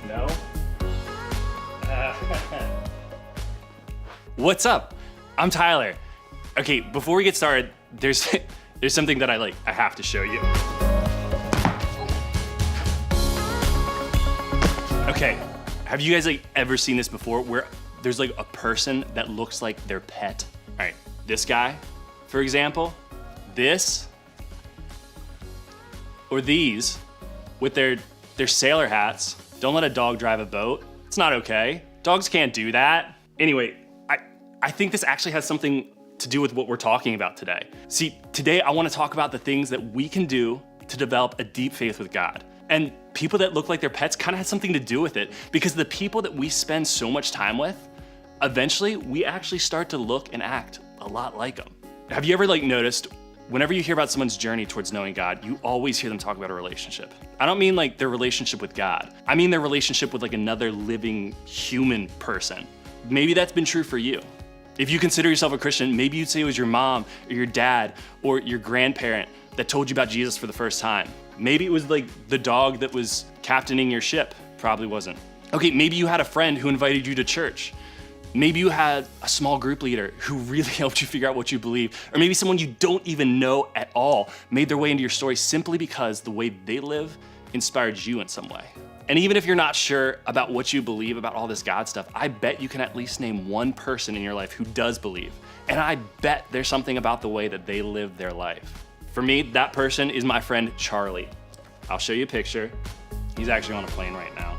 No? What's up? I'm Tyler. Okay, before we get started, there's something that I have to show you. Okay, have you guys ever seen this before where there's a person that looks like their pet? All right, this guy, for example, this, or these with their sailor hats. Don't let a dog drive a boat. It's not okay. Dogs can't do that. Anyway, I think this actually has something to do with what we're talking about today. See, today I want to talk about the things that we can do to develop a deep faith with God. And people that look like their pets kind of has something to do with it, because the people that we spend so much time with, eventually we actually start to look and act a lot like them. Have you ever noticed whenever you hear about someone's journey towards knowing God, you always hear them talk about a relationship? I don't mean their relationship with God. I mean their relationship with another living human person. Maybe that's been true for you. If you consider yourself a Christian, maybe you'd say it was your mom or your dad or your grandparent that told you about Jesus for the first time. Maybe it was the dog that was captaining your ship. Probably wasn't. Okay, maybe you had a friend who invited you to church. Maybe you had a small group leader who really helped you figure out what you believe. Or maybe someone you don't even know at all made their way into your story simply because the way they live inspired you in some way. And even if you're not sure about what you believe about all this God stuff, I bet you can at least name one person in your life who does believe. And I bet there's something about the way that they live their life. For me, that person is my friend Charlie. I'll show you a picture. He's actually on a plane right now,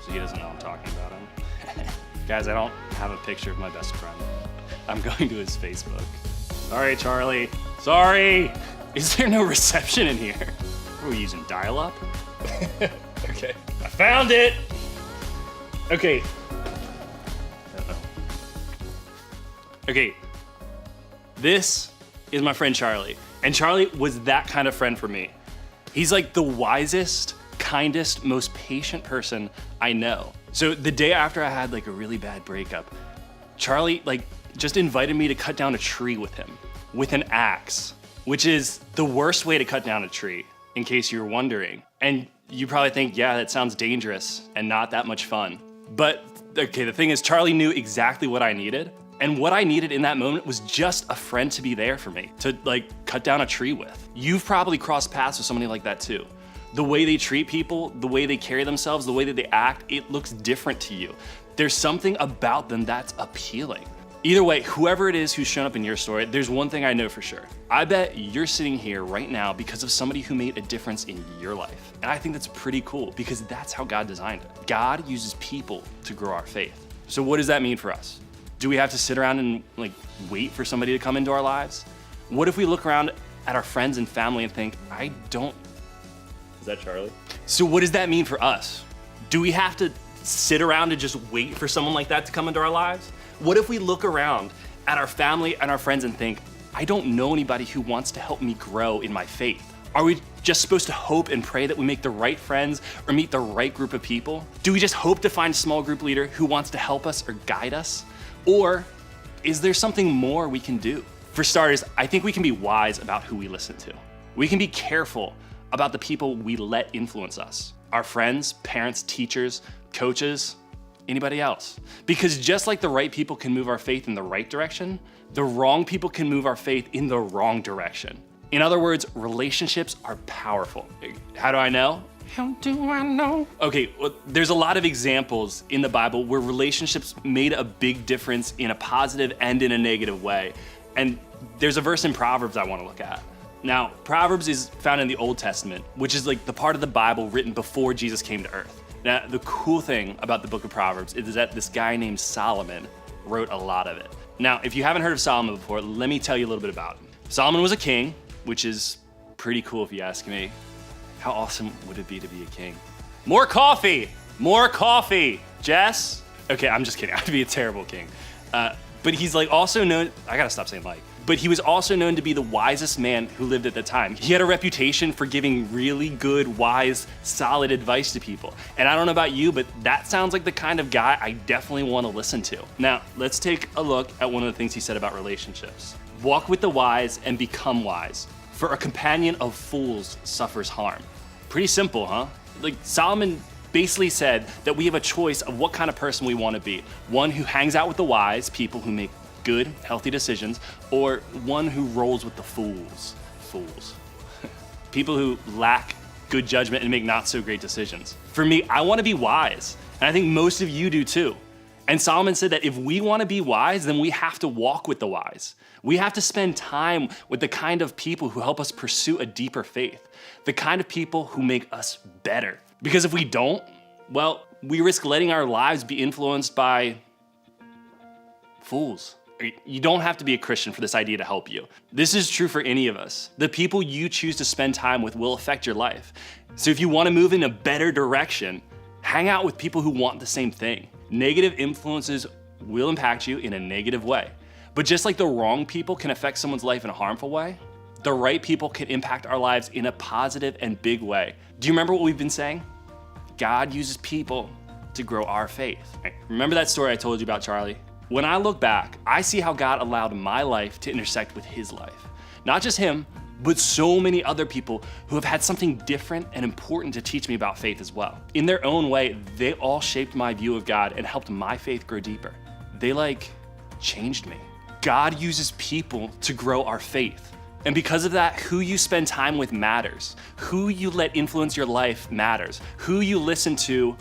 so he doesn't know I'm talking about him. Guys, I don't have a picture of my best friend. I'm going to his Facebook. Sorry, Charlie. Sorry. Is there no reception in here? Are we using dial-up? Okay, I found it. Okay. Okay, this is my friend Charlie. And Charlie was that kind of friend for me. He's the wisest, kindest, most patient person I know. So the day after I had a really bad breakup, Charlie just invited me to cut down a tree with him with an axe, which is the worst way to cut down a tree, in case you're wondering. And you probably think, yeah, that sounds dangerous and not that much fun. But okay, the thing is, Charlie knew exactly what I needed. And what I needed in that moment was just a friend to be there for me, to cut down a tree with. You've probably crossed paths with somebody like that too. The way they treat people, the way they carry themselves, the way that they act, it looks different to you. There's something about them that's appealing. Either way, whoever it is who's shown up in your story, there's one thing I know for sure. I bet you're sitting here right now because of somebody who made a difference in your life. And I think that's pretty cool because that's how God designed it. God uses people to grow our faith. So what does that mean for us? Do we have to sit around and wait for somebody to come into our lives? What if we look around at our friends and family and think, Is that Charlie? So what does that mean for us? Do we have to sit around and just wait for someone like that to come into our lives? What if we look around at our family and our friends and think, I don't know anybody who wants to help me grow in my faith? Are we just supposed to hope and pray that we make the right friends or meet the right group of people? Do we just hope to find a small group leader who wants to help us or guide us? Or is there something more we can do? For starters, I think we can be wise about who we listen to. We can be careful about the people we let influence us. Our friends, parents, teachers, coaches, anybody else. Because just like the right people can move our faith in the right direction, the wrong people can move our faith in the wrong direction. In other words, relationships are powerful. How do I know? How do I know? Okay, well, there's a lot of examples in the Bible where relationships made a big difference in a positive and in a negative way. And there's a verse in Proverbs I want to look at. Now, Proverbs is found in the Old Testament, which is the part of the Bible written before Jesus came to earth. Now, the cool thing about the book of Proverbs is that this guy named Solomon wrote a lot of it. Now, if you haven't heard of Solomon before, let me tell you a little bit about him. Solomon was a king, which is pretty cool if you ask me. How awesome would it be to be a king? More coffee! More coffee! Jess? Okay, I'm just kidding. I'd be a terrible king. But he's also known, I gotta stop saying but he was also known to be the wisest man who lived at the time. He had a reputation for giving really good, wise, solid advice to people. And I don't know about you, but that sounds like the kind of guy I definitely want to listen to. Now, let's take a look at one of the things he said about relationships. Walk with the wise and become wise. For a companion of fools suffers harm. Pretty simple, huh? Like Solomon basically said that we have a choice of what kind of person we want to be. One who hangs out with the wise, people who make good, healthy decisions, or one who rolls with the fools. Fools. People who lack good judgment and make not so great decisions. For me, I want to be wise, and I think most of you do too. And Solomon said that if we want to be wise, then we have to walk with the wise. We have to spend time with the kind of people who help us pursue a deeper faith, the kind of people who make us better. Because if we don't, well, we risk letting our lives be influenced by fools. You don't have to be a Christian for this idea to help you. This is true for any of us. The people you choose to spend time with will affect your life. So if you want to move in a better direction, hang out with people who want the same thing. Negative influences will impact you in a negative way. But just like the wrong people can affect someone's life in a harmful way, the right people can impact our lives in a positive and big way. Do you remember what we've been saying? God uses people to grow our faith. Remember that story I told you about Charlie? When I look back, I see how God allowed my life to intersect with his life. Not just him, but so many other people who have had something different and important to teach me about faith as well. In their own way, they all shaped my view of God and helped my faith grow deeper. They changed me. God uses people to grow our faith. And because of that, who you spend time with matters. Who you let influence your life matters. Who you listen to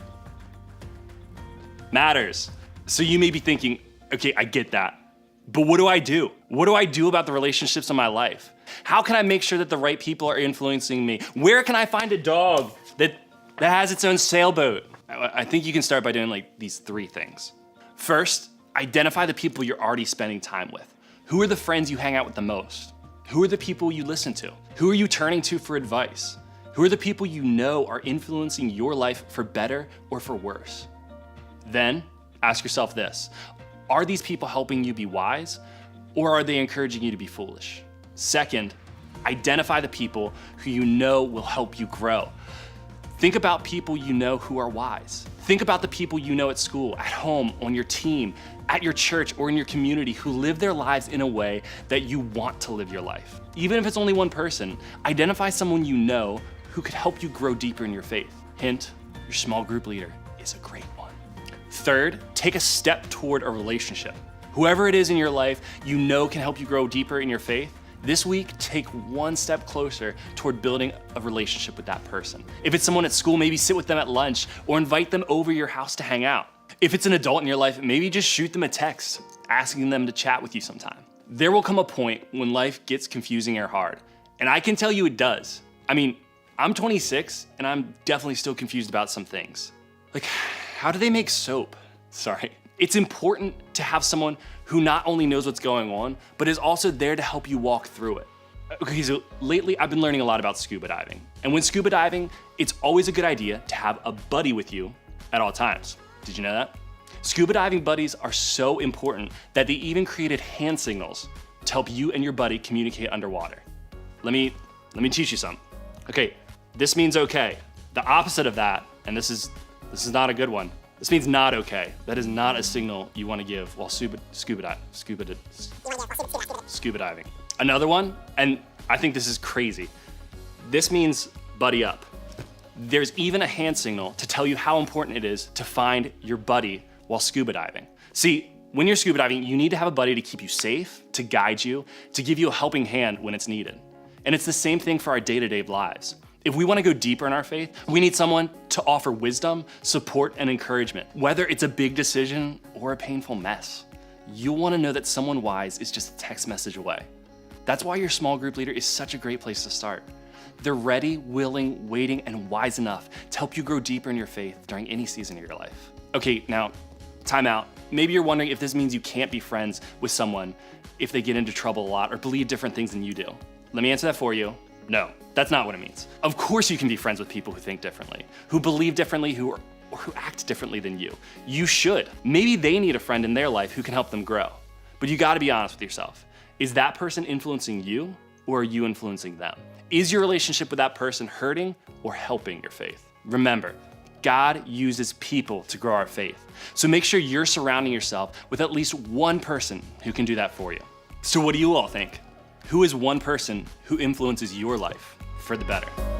matters. So you may be thinking, okay, I get that, but what do I do? What do I do about the relationships in my life? How can I make sure that the right people are influencing me? Where can I find a dog that has its own sailboat? I think you can start by doing these 3 things. First, identify the people you're already spending time with. Who are the friends you hang out with the most? Who are the people you listen to? Who are you turning to for advice? Who are the people you know are influencing your life for better or for worse? Then ask yourself this: are these people helping you be wise, or are they encouraging you to be foolish? Second, identify the people who you know will help you grow. Think about people you know who are wise. Think about the people you know at school, at home, on your team, at your church, or in your community who live their lives in a way that you want to live your life. Even if it's only one person, identify someone you know who could help you grow deeper in your faith. Hint, your small group leader is a great one. Third, take a step toward a relationship. Whoever it is in your life you know can help you grow deeper in your faith, this week, take one step closer toward building a relationship with that person. If it's someone at school, maybe sit with them at lunch or invite them over your house to hang out. If it's an adult in your life, maybe just shoot them a text, asking them to chat with you sometime. There will come a point when life gets confusing or hard, and I can tell you it does. I mean, I'm 26 and I'm definitely still confused about some things. How do they make soap? Sorry. It's important to have someone who not only knows what's going on, but is also there to help you walk through it. Okay, so lately I've been learning a lot about scuba diving. And when scuba diving, it's always a good idea to have a buddy with you at all times. Did you know that? Scuba diving buddies are so important that they even created hand signals to help you and your buddy communicate underwater. Let me teach you some. Okay, this means okay. The opposite of that, and this is not a good one. This means not okay. That is not a signal you want to give while scuba diving. Another one, and I think this is crazy. This means buddy up. There's even a hand signal to tell you how important it is to find your buddy while scuba diving. See, when you're scuba diving, you need to have a buddy to keep you safe, to guide you, to give you a helping hand when it's needed. And it's the same thing for our day-to-day lives. If we want to go deeper in our faith, we need someone to offer wisdom, support, and encouragement. Whether it's a big decision or a painful mess, you'll want to know that someone wise is just a text message away. That's why your small group leader is such a great place to start. They're ready, willing, waiting, and wise enough to help you grow deeper in your faith during any season of your life. Okay, now, time out. Maybe you're wondering if this means you can't be friends with someone if they get into trouble a lot or believe different things than you do. Let me answer that for you. No, that's not what it means. Of course you can be friends with people who think differently, who believe differently, or who act differently than you. You should. Maybe they need a friend in their life who can help them grow. But you gotta be honest with yourself. Is that person influencing you, or are you influencing them? Is your relationship with that person hurting or helping your faith? Remember, God uses people to grow our faith. So make sure you're surrounding yourself with at least one person who can do that for you. So what do you all think? Who is one person who influences your life for the better?